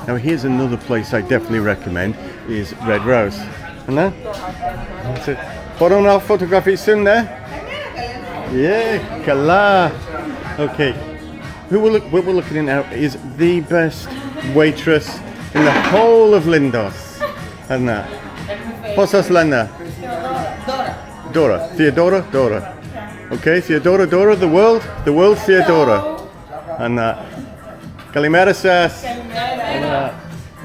Now here's another place I definitely recommend, is Red Rose. Ano? Photo na photography soon there? Yeah, kala. Okay. What we're looking at now is the best waitress in the whole of Lindos. And that. Posas Lena? Dora. Theodora? Dora. Okay, Theodora, Dora, the world Theodora. And that. Kalimera says.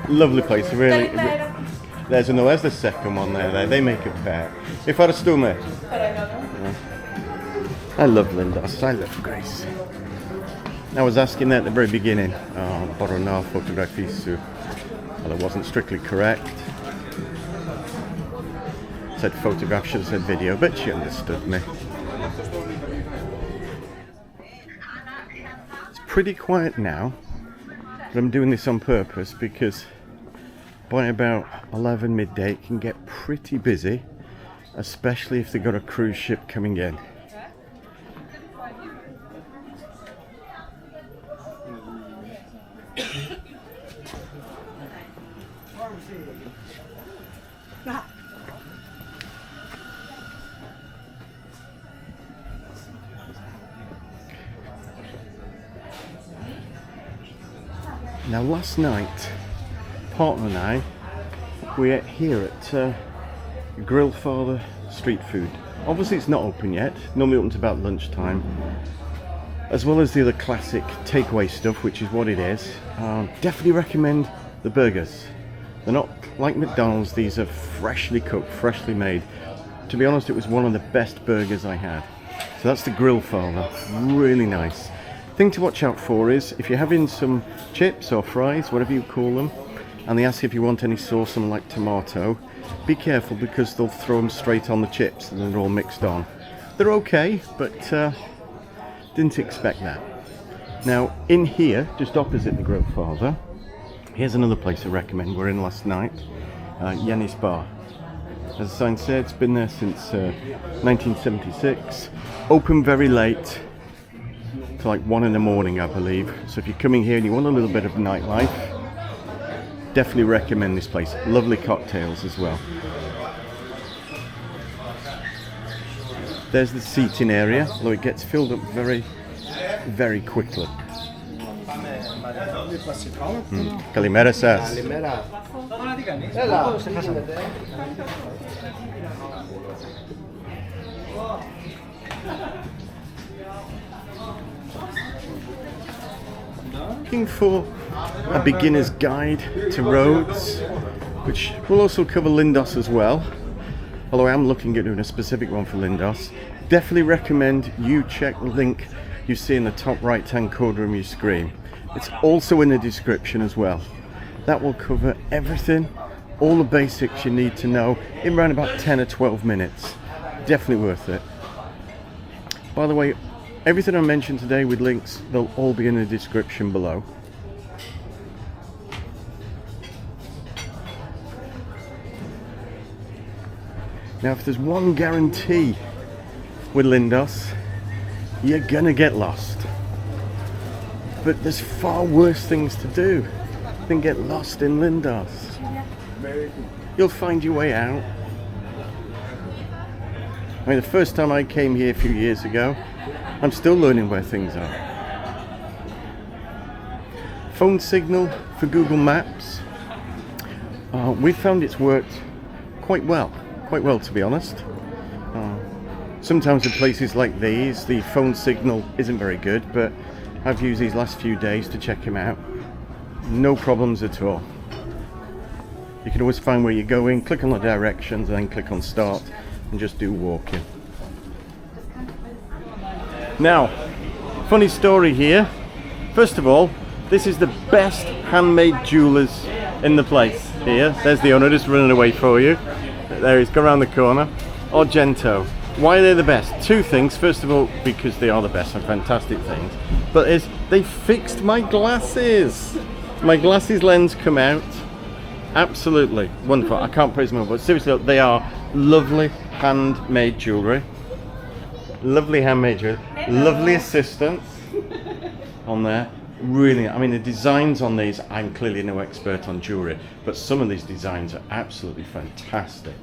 Lovely place, really. There's the second one there. They make a pair. If I stume. I love Lindos. I love Greece. I was asking that at the very beginning. Borona photography, well, it wasn't strictly correct. Said photograph, should have said video, but she understood me. It's pretty quiet now, but I'm doing this on purpose because by about 11 midday it can get pretty busy, especially if they've got a cruise ship coming in. Now last night, partner and I, we ate here at Grillfather street food. Obviously it's not open yet, normally opens about lunchtime, as well as the other classic takeaway stuff, which is what it is. Definitely recommend the burgers. They're not like McDonald's, these are freshly cooked, freshly made. To be honest, it was one of the best burgers I had. So that's the Grillfather, really nice. Thing to watch out for is if you're having some chips or fries, whatever you call them, and they ask if you want any sauce, something like tomato, be careful because they'll throw them straight on the chips and they're all mixed on. They're okay, but didn't expect that. Now in here, just opposite the Grillfather, here's another place I recommend. We're in last night, Yannis Bar. As the sign said, it's been there since 1976. Open very late, to like 1 in the morning, I believe. So if you're coming here and you want a little bit of nightlife, definitely recommend this place. Lovely cocktails as well. There's the seating area, although it gets filled up very, very quickly. Kalimera says. Looking for a beginner's guide to Rhodes, which will also cover Lindos as well, although I am looking at doing a specific one for Lindos. Definitely recommend you check the link you see in the top right hand corner of your screen. It's also in the description as well. That will cover everything, all the basics you need to know in around about 10 or 12 minutes. Definitely worth it. By the way, everything I mentioned today with links, they'll all be in the description below. Now if there's one guarantee with Lindos, you're gonna get lost. But there's far worse things to do than get lost in Lindos. You'll find your way out. I mean, the first time I came here a few years ago, I'm still learning where things are. Phone signal for Google Maps. We found it's worked quite well to be honest. Sometimes in places like these, the phone signal isn't very good, but I've used these last few days to check them out. No problems at all. You can always find where you're going, click on the directions, and then click on start, and just do walking. Now, funny story here. First of all, this is the best handmade jewellers in the place here. There's the owner just running away for you. There he's, go around the corner. Argento. Why are they the best? Two things. First of all, because they are the best and fantastic things. But they fixed my glasses. My glasses lens come out. Absolutely wonderful. I can't praise them enough, but seriously, they are lovely handmade jewellery. Lovely handmade jewellery. Lovely assistants on there. Really, I mean, the designs on these, I'm clearly no expert on jewellery, but some of these designs are absolutely fantastic.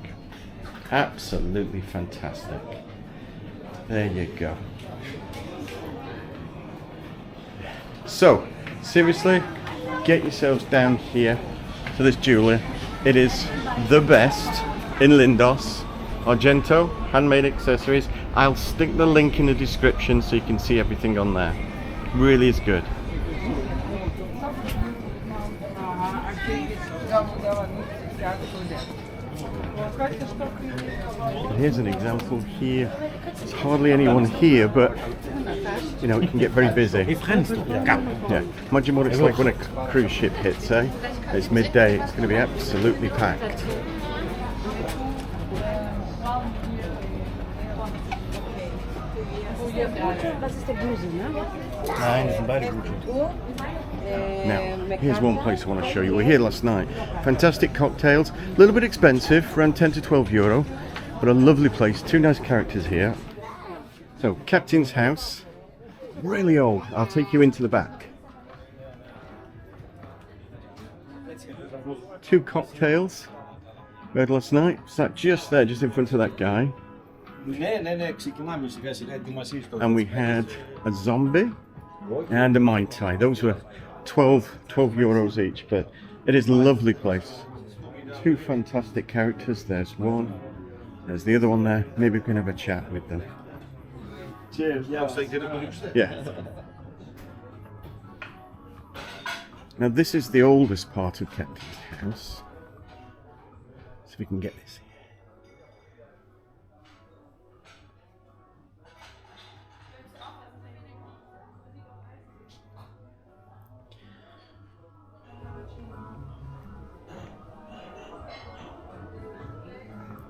Absolutely fantastic. There you go. So, seriously, get yourselves down here to this jeweler. It is the best in Lindos. Argento, handmade accessories. I'll stick the link in the description so you can see everything on there. Really is good. Here's an example here. There's hardly anyone here, but you know, it can get very busy. Yeah. Imagine what it's like when a cruise ship hits, eh? It's midday, it's going to be absolutely packed. Now, here's one place I want to show you. We were here last night. Fantastic cocktails, a little bit expensive, around 10 to 12 euro, but a lovely place. Two nice characters here. So, Captain's House, really old. I'll take you into the back. Two cocktails we had last night. Sat just there, just in front of that guy. And we had a zombie and a Mai Tai. Those were 12 euros each, but it is a lovely place. Two fantastic characters. There's one, there's the other one there. Maybe we can have a chat with them. Cheers. Yeah. Now this is the oldest part of Captain's House. So if we can get this here.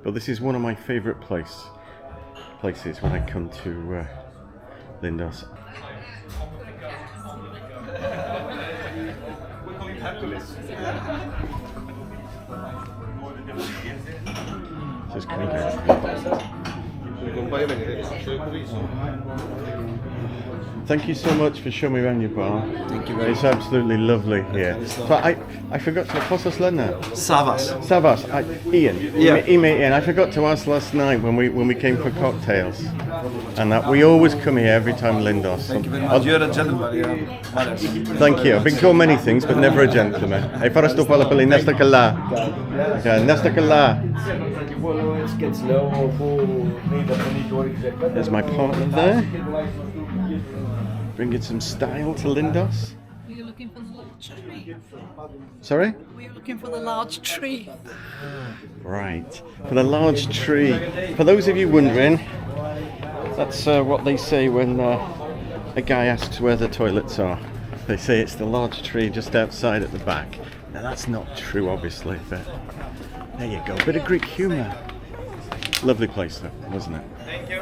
But this is one of my favourite places when I come to Lindos. Just coming down. Thank you so much for showing me around your bar. Thank you very much. It's absolutely lovely here. But I forgot to ask Lena. Savas. Ian. Yeah. Ian. I forgot to ask last night when we came for cocktails, and that we always come here every time Lindos. Thank you very much. You're a gentleman. Thank you. I've been called many things, but never a gentleman. Hey, para sto pala pali nesta kala. Nesta kala. There's my partner there. Bringing some style to Lindos. Were you looking for the large tree? Sorry? Were you looking for the large tree? Right, for the large tree. For those of you wondering, that's what they say when a guy asks where the toilets are. They say it's the large tree just outside at the back. Now that's not true, obviously, but there you go. Bit of Greek humour. Lovely place, though, wasn't it? Thank you.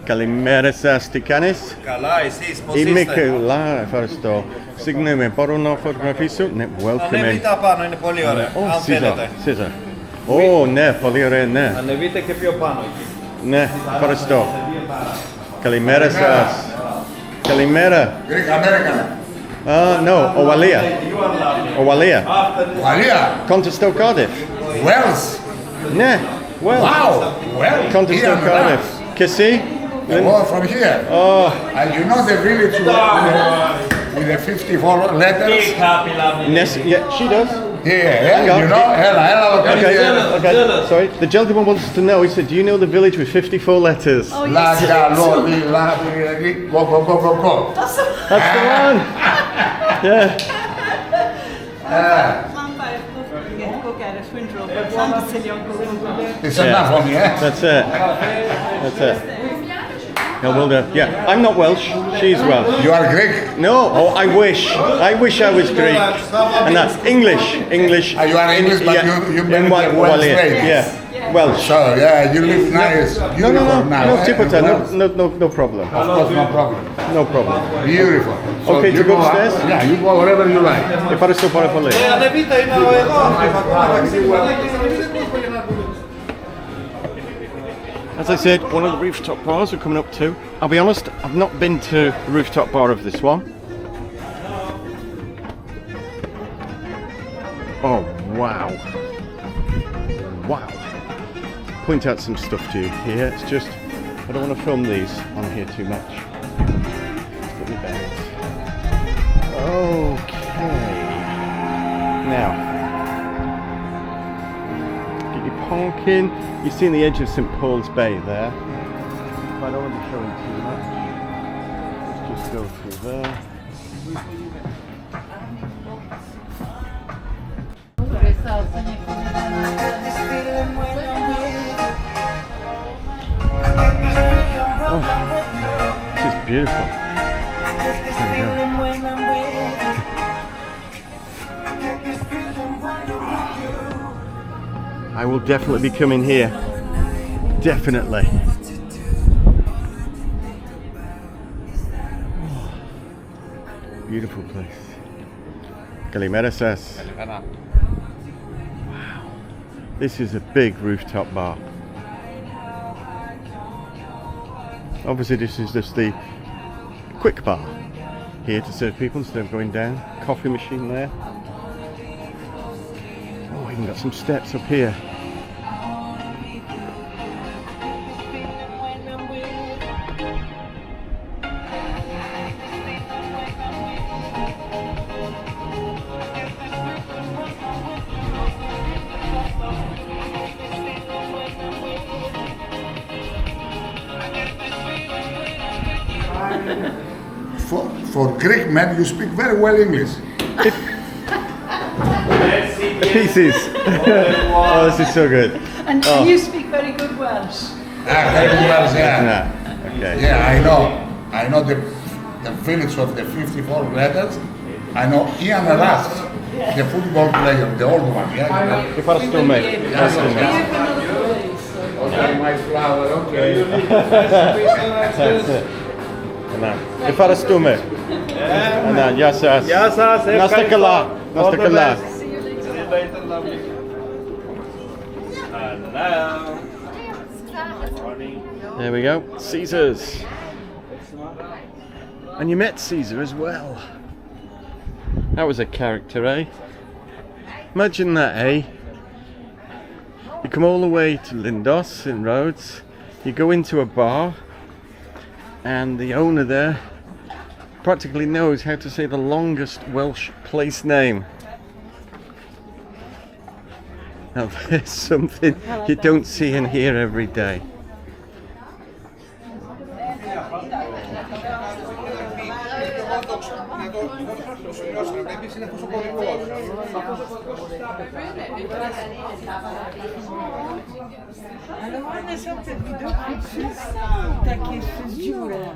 Καλημέρα σας, τι κάνεις? Καλά, εσείς πώς Είμαι είστε? καλά, ευχαριστώ. Συγγνώμη, μπορώ να φωτογραφίσω? Ναι, welcome in. Ανεβείτε απάνω, είναι πολύ ωραία, αν θέλετε. Cesar. Ναι, πολύ ωραία, ναι. Ανεβείτε και πιο πάνω εκεί. Ναι, ευχαριστώ. Καλημέρα σας. Καλημέρα. Greek American. No, Owalea. Owalea. Wallea. Contestão Cardiff. Wales. Ναι, well. Wow. Well. Contestão here Cardiff. Kissy? Oh, from here. Oh, And you know the village with the 54 letters? yeah, she does. Yeah, on. you know? Hello, Okay, sorry. The gentleman wants to know, he said, do you know the village with 54 letters? Oh, Go. That's the one! Yeah. It's enough for me, eh? That's it. That's it. Yeah, well done. Yeah, I'm not Welsh, she's Welsh. You are Greek? No, I wish. I wish I was Greek. And that's English. You are English, but you in married a Welsh lady. Yeah, Welsh. So, yeah, you live nice, beautiful now. No, eh? Tipota, no problem. Of course, no problem. No problem. Beautiful. So Okay, you to go up- upstairs? Yeah, you go wherever you like. Ευχαριστώ πάρα πολύ. Ανεβείτε, είναι εδώ. As I said, one of the rooftop bars we're coming up to. I'll be honest, I've not been to the rooftop bar of this one. Oh, wow. Wow. Point out some stuff to you here. It's just, I don't want to film these on here too much. Let's put my bags. Okay. Now, get your parking. You've seen the edge of St Paul's Bay there. I don't want to be showing too much. Let's just go through there. Oh, this is beautiful. There we go. I will definitely be coming here. Definitely. Oh, beautiful place. Kalimera says. Wow. This is a big rooftop bar. Obviously this is just the quick bar. Here to serve people instead of going down. Coffee machine there. Oh, even got some steps up here. For Greek men, you speak very well English. Pieces. Oh, this is so good. And you speak very good Welsh. Very good Welsh, yeah. Okay. Yeah, I know the village of the 54 letters. I know Ian Rush, the football player, the old one. Yeah. If I still make. Okay, my flower, okay. That's it. If I still make. And then, yes, yes. Γεια σας, Nasta kala. Nasta kala. See you later. There we go. Cesar's. And you met Cesar as well. That was a character, eh? Imagine that, eh? You come all the way to Lindos in Rhodes, you go into a bar, and the owner there practically knows how to say the longest Welsh place name. Now there's something you don't see and hear every day. Ale one są te widoki takie z dziurą.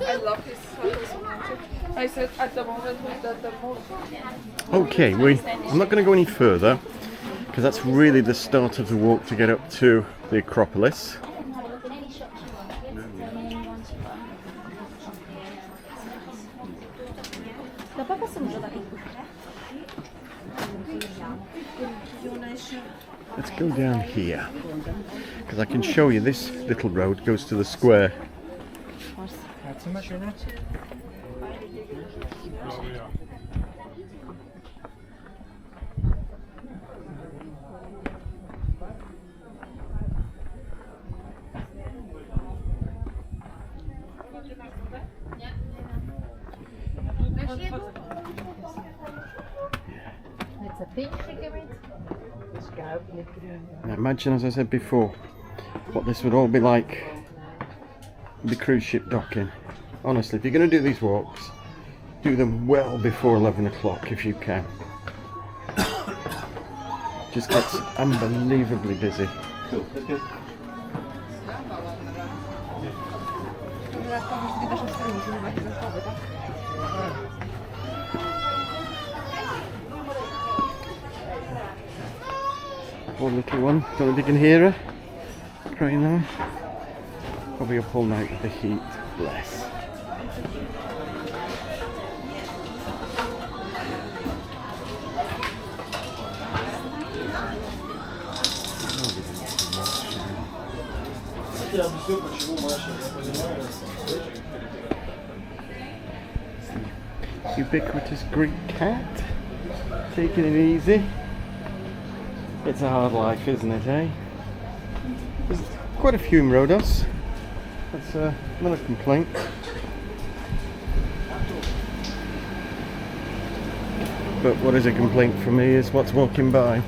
I love his sweater so much. I said at the moment that the most. Okay, I'm not going to go any further because that's really the start of the walk to get up to the Acropolis. Let's go down here because I can show you this little road goes to the square. Now imagine, as I said before, what this would all be like the cruise ship docking. Honestly, if you're going to do these walks, do them well before 11 o'clock if you can. Just gets unbelievably busy. Cool, that's good. Poor little one, don't know if you can hear her crying now. Probably up all night with the heat, bless. Ubiquitous Greek cat, taking it easy. It's a hard life, isn't it, eh? There's quite a few in Rhodos. That's not a complaint. But what is a complaint for me is what's walking by.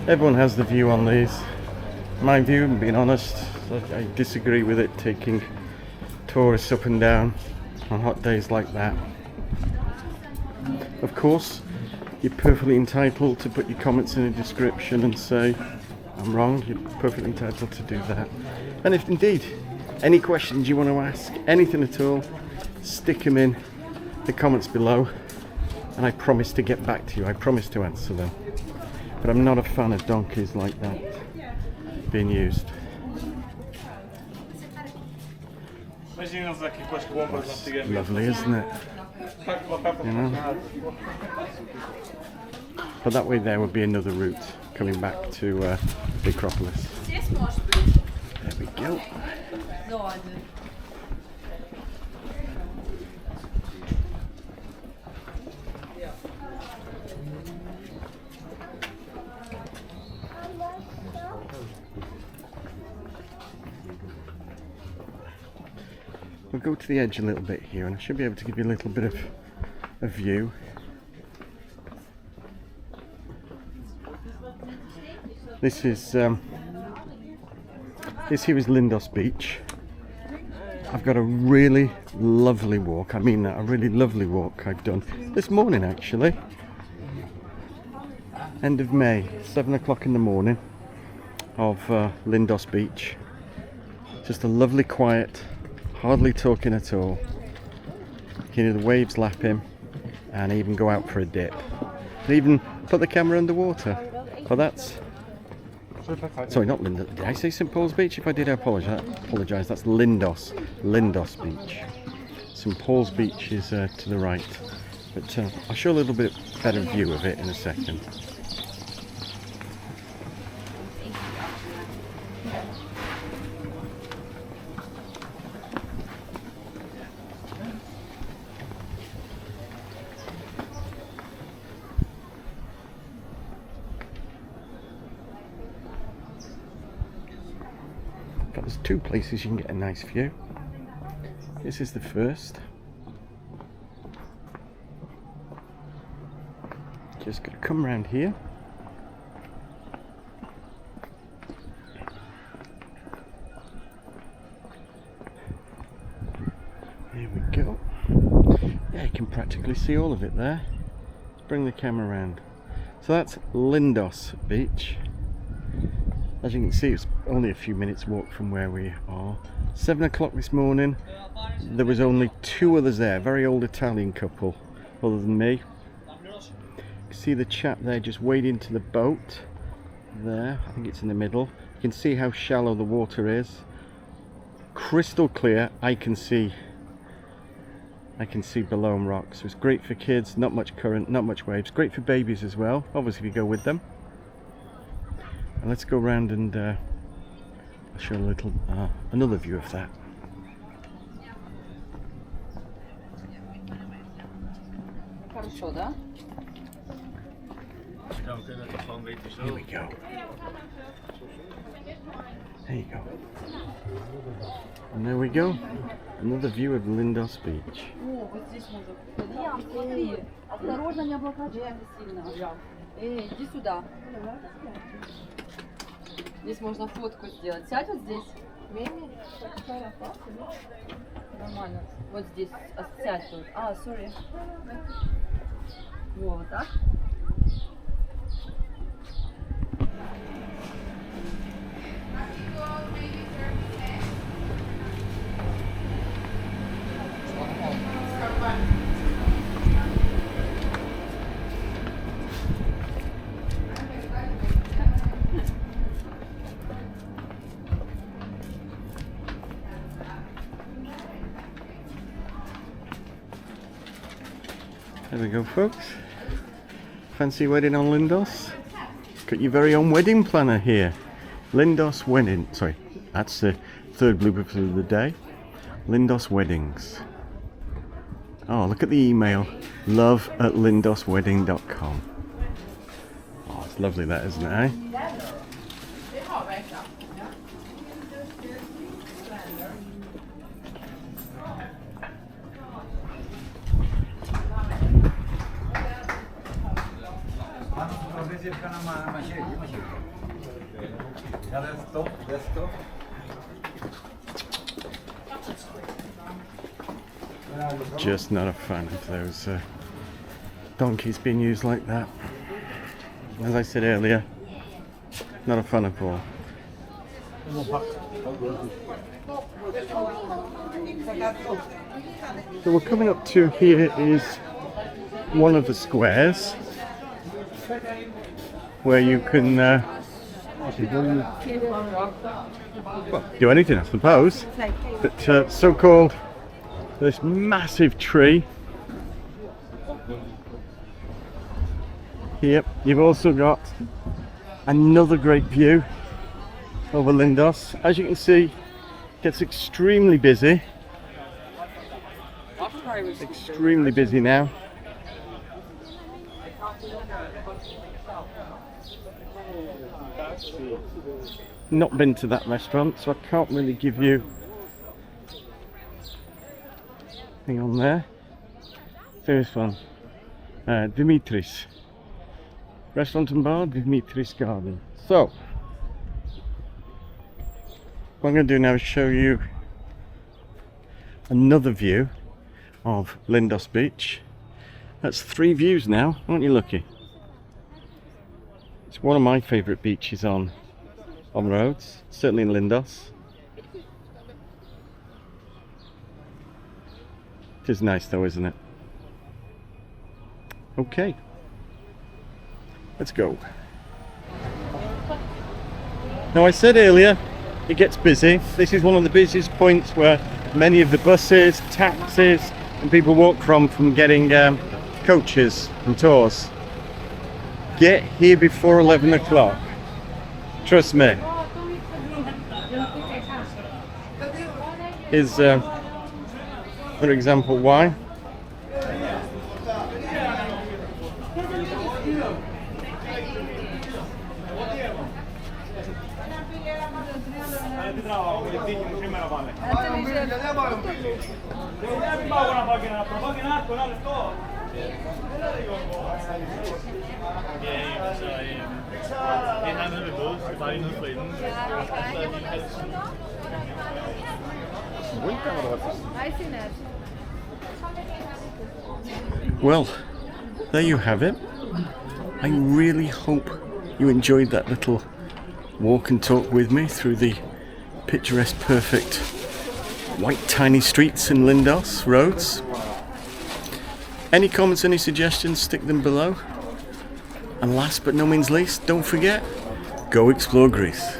Everyone has the view on these. My view, and being honest, I disagree with it, taking tourists up and down on hot days like that. Of course, you're perfectly entitled to put your comments in a description and say I'm wrong. You're perfectly entitled to do that. And if indeed any questions you want to ask, anything at all, stick them in the comments below and I promise to get back to you. I promise to answer them. But I'm not a fan of donkeys like that being used. Lovely, isn't it? You know? But that way there would be another route coming back to the Acropolis. There we go. We'll go to the edge a little bit here and I should be able to give you a little bit of a view. This here is Lindos Beach. I've got a really lovely walk, I mean that, a really lovely walk I've done this morning actually. End of May, 7 o'clock in the morning of Lindos Beach. Just a lovely quiet, hardly talking at all. You can hear the waves lapping and even go out for a dip. And even put the camera underwater. But that's... Sorry, not Lindos. Did I say St Paul's Beach? If I did, I apologise. That's Lindos Beach. St Paul's Beach is to the right. But I'll show a little bit better view of it in a second. There's two places you can get a nice view. This is the first. Just got to come round here. There we go. Yeah, you can practically see all of it there. Let's bring the camera around. So that's Lindos Beach. As you can see, it's only a few minutes walk from where we are. 7 o'clock this morning, there was only two others there, very old Italian couple, other than me. You can see the chap there just wading to the boat. There, I think it's in the middle. You can see how shallow the water is. Crystal clear, I can see below them rocks. So it's great for kids, not much current, not much waves. Great for babies as well, obviously if you go with them. And let's go around and I'll show a little another view of that. Here we go. There you go. And there we go. Another view of Lindos Beach. Здесь можно фотку сделать. Сядь вот здесь. Нормально. Вот здесь. Сядь тут. Sorry. Вот так. There we go, folks. Fancy wedding on Lindos? Got your very own wedding planner here. Lindos Wedding, sorry, That's the third blooper for the day. Lindos Weddings. Oh, look at the email. love@lindoswedding.com. Oh, it's lovely that, isn't it, eh? Just not a fan of those donkeys being used like that. As I said earlier, not a fan of all. So we're coming up to, here is one of the squares where you can well, do anything, I suppose. But so-called this massive tree. Here you've also got another great view over Lindos. As you can see, it gets extremely busy. Extremely busy now. Not been to that restaurant, so I can't really give you thing on there. First one, Dimitris Restaurant and Bar, Dimitris Garden. So what I'm going to do now is show you another view of Lindos Beach. That's 3 views now, aren't you lucky? It's one of my favourite beaches on Rhodes, certainly in Lindos. It is nice though, isn't it? Okay, let's go. Now I said earlier, it gets busy. This is one of the busiest points where many of the buses, taxis and people walk from getting coaches and tours. Get here before 11 o'clock. Trust me. Here's for example why. Well, there you have it. I really hope you enjoyed that little walk and talk with me through the picturesque, perfect, white tiny streets in Lindos Rhodes. Any comments, any suggestions, stick them below. And last but no means least, don't forget, go explore Greece.